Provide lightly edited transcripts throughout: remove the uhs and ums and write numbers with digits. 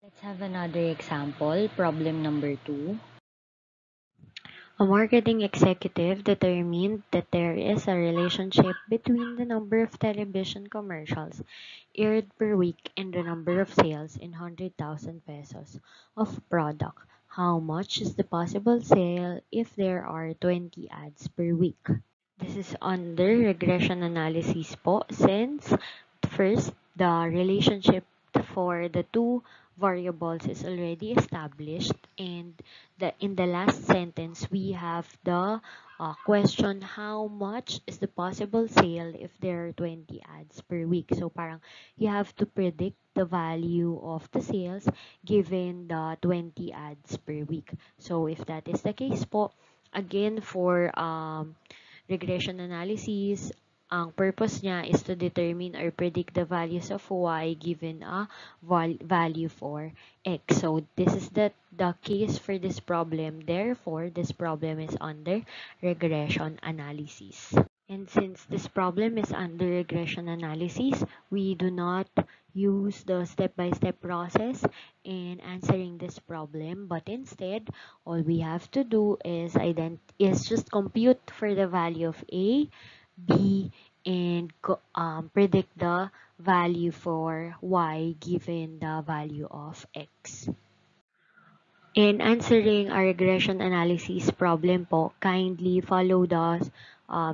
Let's have another example, problem number 2. A marketing executive determined that there is a relationship between the number of television commercials aired per week and the number of sales in 100,000 pesos of product. How much is the possible sale if there are 20 ads per week? This is under regression analysis po, since first the relationship for the two variables is already established, and in the last sentence we have the question, how much is the possible sale if there are 20 ads per week. So parang you have to predict the value of the sales given the 20 ads per week. So if that is the case po, again for regression analysis, ang purpose niya is to determine or predict the values of y given a value for x. So this is the case for this problem. Therefore, this problem is under regression analysis. And since this problem is under regression analysis, we do not use the step-by-step process in answering this problem, but instead, all we have to do is just compute for the value of a, b, and predict the value for y given the value of x. In answering a regression analysis problem po, kindly follow the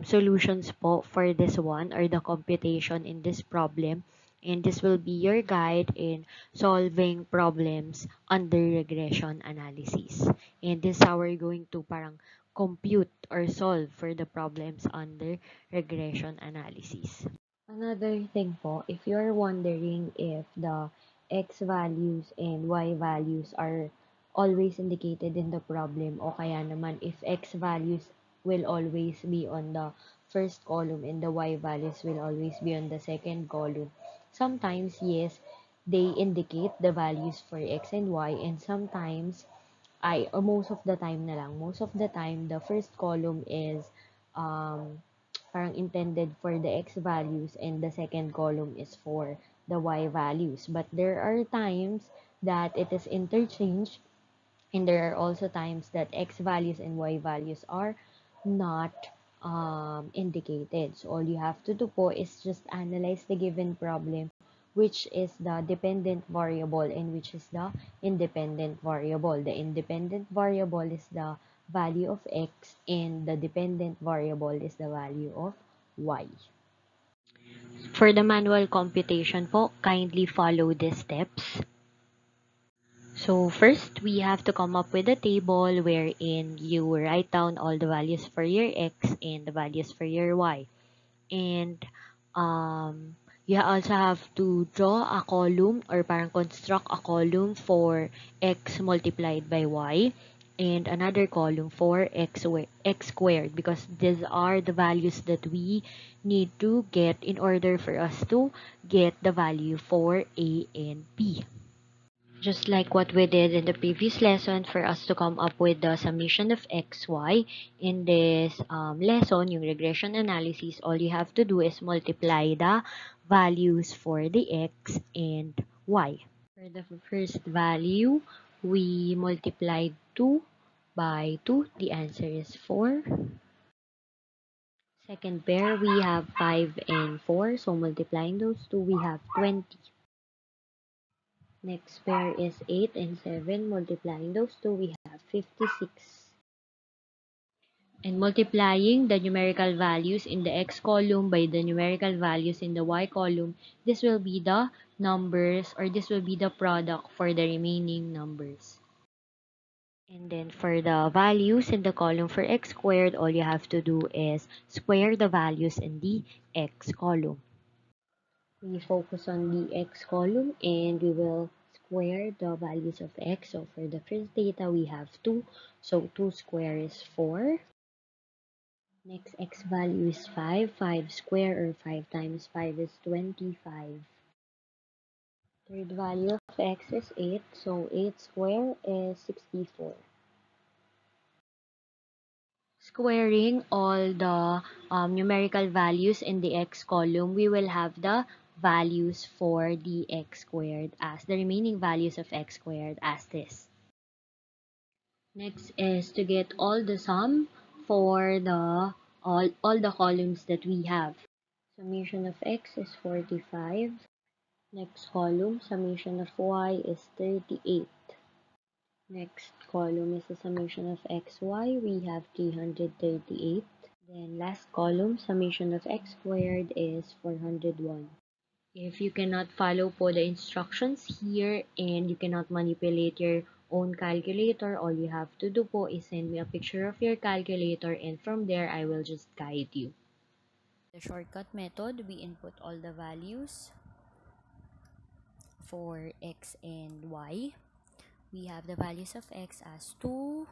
solutions po for this one or the computation in this problem. And this will be your guide in solving problems under regression analysis. And this is how we're going to parang compute or solve for the problems under regression analysis. Another thing po, if you're wondering if the x values and y values are always indicated in the problem, o kaya naman if x values will always be on the first column and the y values will always be on the second column. Sometimes, yes, they indicate the values for x and y, and sometimes, or most of the time na lang, most of the time, the first column is parang intended for the x values and the second column is for the y values. But there are times that it is interchanged, and there are also times that x values and y values are not indicated. So all you have to do po is just analyze the given problem, which is the dependent variable and which is the independent variable. The independent variable is the value of x and the dependent variable is the value of y. For the manual computation po, kindly follow these steps. So first, we have to come up with a table wherein you write down all the values for your x and the values for your y. And you also have to draw a column or parang construct a column for x multiplied by y and another column for x squared, because these are the values that we need to get in order for us to get the value for a and b. Just like what we did in the previous lesson, for us to come up with the summation of x, y, in this lesson, yung regression analysis, all you have to do is multiply the values for the x and y. For the first value, we multiplied 2 by 2. The answer is 4. Second pair, we have 5 and 4. So multiplying those two, we have 20. Next pair is 8 and 7. Multiplying those two, we have 56. And multiplying the numerical values in the x column by the numerical values in the y column, this will be the numbers, or this will be the product for the remaining numbers. And then for the values in the column for x squared, all you have to do is square the values in the x column. We focus on the x column and we will square the values of x. So for the first data, we have 2. So 2 square is 4. Next x value is 5. 5 square or 5 times 5 is 25. Third value of x is 8. So 8 square is 64. Squaring all the numerical values in the x column, we will have the values for the x squared as the remaining values of x squared as this. Next is to get all the sum for the all the columns that we have. Summation of x is 45. Next column, summation of y is 38. Next column is the summation of xy. We have 338. Then last column, summation of x squared is 401. If you cannot follow po the instructions here and you cannot manipulate your own calculator, all you have to do po is send me a picture of your calculator and from there I will just guide you. The shortcut method, we input all the values for x and y. We have the values of x as 2,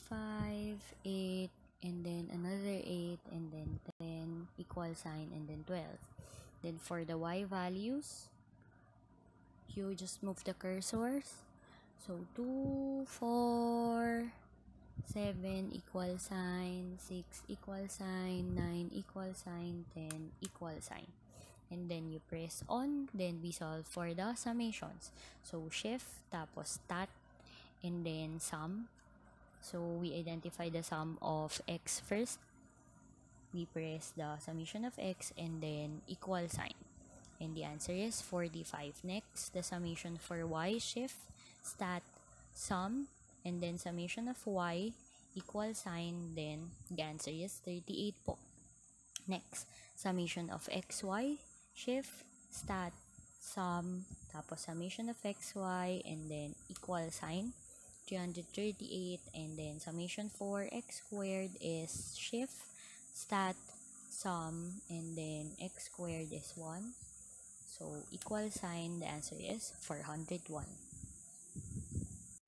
5, 8, and then another 8, and then 10, equal sign, and then 12. Then for the y values, you just move the cursors. So 2, 4, 7 equal sign, 6 equal sign, 9 equal sign, 10 equal sign. And then you press on, then we solve for the summations. So shift, tapos stat, and then sum. So we identify the sum of x first. We press the summation of x and then equal sign. And the answer is 45. Next, the summation for y, shift, stat, sum, and then summation of y, equal sign, then the answer is 38 po. Next, summation of xy, shift, stat, sum, tapos summation of xy, and then equal sign, 338, and then summation for x squared is shift, stat, sum, and then x squared is 1. So, equal sign, the answer is 401.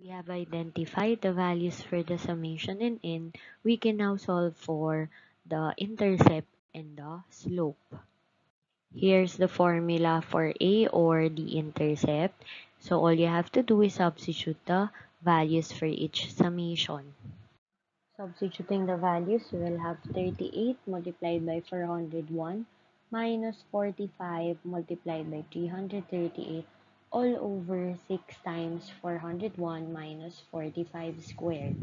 We have identified the values for the summation and n. We can now solve for the intercept and the slope. Here's the formula for A or the intercept. So all you have to do is substitute the values for each summation. Substituting the values, we will have 38 multiplied by 401 minus 45 multiplied by 338 all over 6 times 401 minus 45 squared.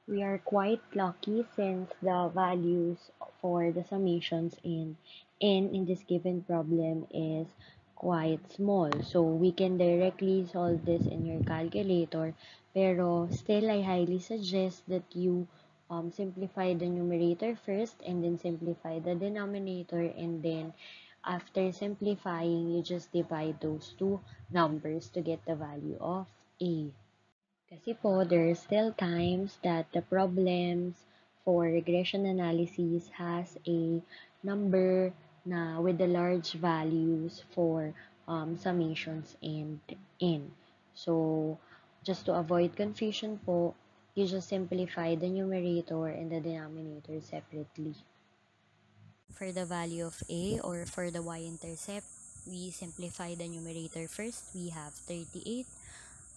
We are quite lucky since the values for the summations in n in this given problem is quite small. So we can directly solve this in your calculator. Pero still, I highly suggest that you simplify the numerator first and then simplify the denominator, and then after simplifying, you just divide those two numbers to get the value of A. Kasi po, there are still times that the problems for regression analysis has a number na with the large values for summations and n. So, just to avoid confusion po, you just simplify the numerator and the denominator separately. For the value of A or for the y-intercept, we simplify the numerator first. We have 38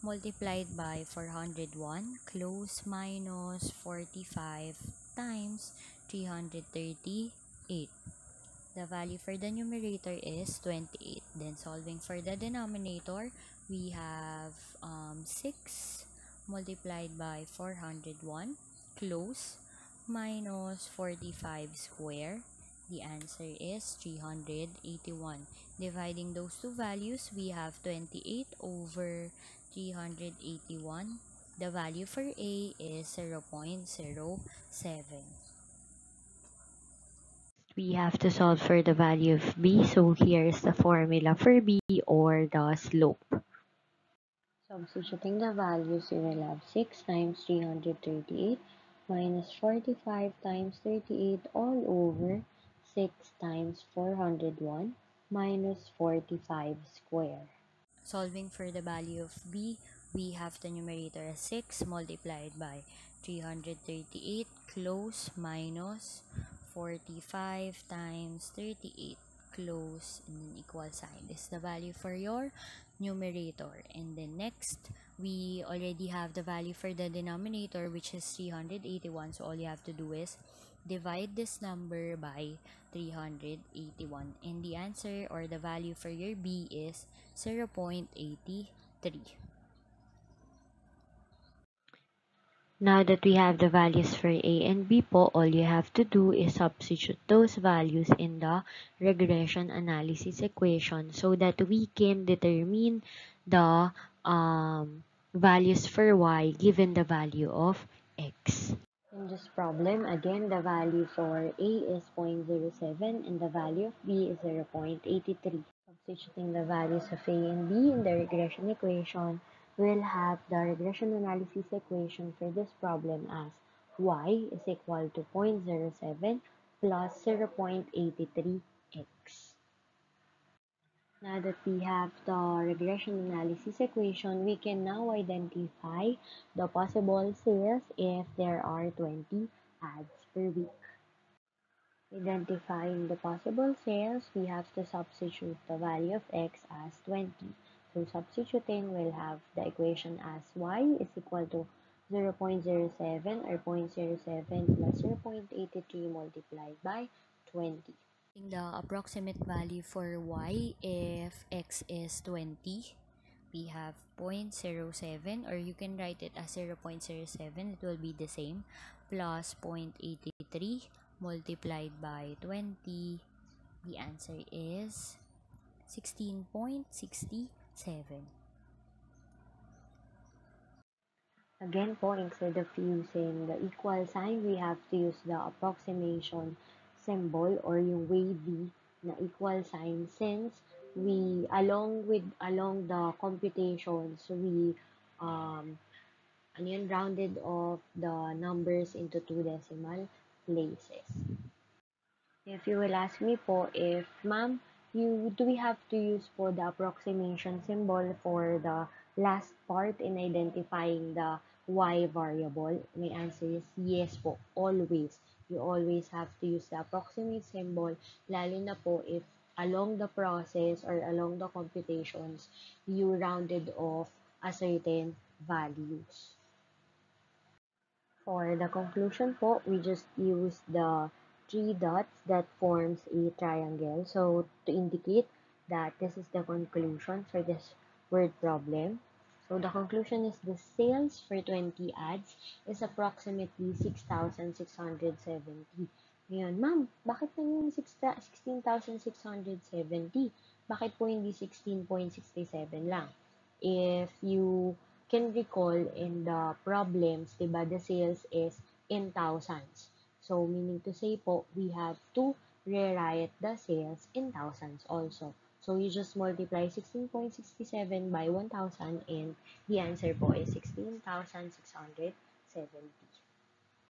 multiplied by 401 close minus 45 times 338. The value for the numerator is 28. Then solving for the denominator, we have 6 multiplied by 401 close minus 45 square. The answer is 381. Dividing those two values, we have 28 over 381. The value for A is 0.07. We have to solve for the value of B. So here is the formula for B or the slope. Substituting the values, you will have 6 times 338 minus 45 times 38 all over 6 times 401 minus 45 square. Solving for the value of B, we have the numerator as 6 multiplied by 338 close minus 45 times 38 close and then equal sign. This is the value for your numerator. And then next, we already have the value for the denominator, which is 381. So all you have to do is Divide this number by 381 and the answer or the value for your B is 0.83. Now that we have the values for A and B po, all you have to do is substitute those values in the regression analysis equation so that we can determine the values for Y given the value of X. In this problem, again, the value for A is 0.07 and the value of B is 0.83. Substituting the values of A and B in the regression equation, we'll have the regression analysis equation for this problem as Y is equal to 0.07 plus 0.83x. Now that we have the regression analysis equation, we can now identify the possible sales if there are 20 ads per week. Identifying the possible sales, we have to substitute the value of x as 20. So substituting, we'll have the equation as y is equal to 0.07 or 0.07 plus 0.83 multiplied by 20. The approximate value for y if x is 20, we have 0.07, or you can write it as 0.07, it will be the same, plus 0.83 multiplied by 20, the answer is 16.67. Again po, instead of using the equal sign, we have to use the approximation symbol or yung wavy na equal sign since we, along the computations, we rounded off the numbers into two decimal places. If you will ask me po, if ma'am, do we have to use po the approximation symbol for the last part in identifying the y variable? My answer is yes po, always. You always have to use the approximate symbol, lalo na po if along the process or along the computations, you rounded off a certain values. For the conclusion po, we just use the three dots that forms a triangle. So, to indicate that this is the conclusion for this word problem. So, the conclusion is the sales for 20 ads is approximately 6,670. Ngayon, ma'am, bakit naman 16,670? Bakit po hindi 16.67 lang? If you can recall in the problems, diba, the sales is in thousands. So, meaning to say po, we have to rewrite the sales in thousands also. So, you just multiply 16.67 by 1,000 and the answer po is 16,670.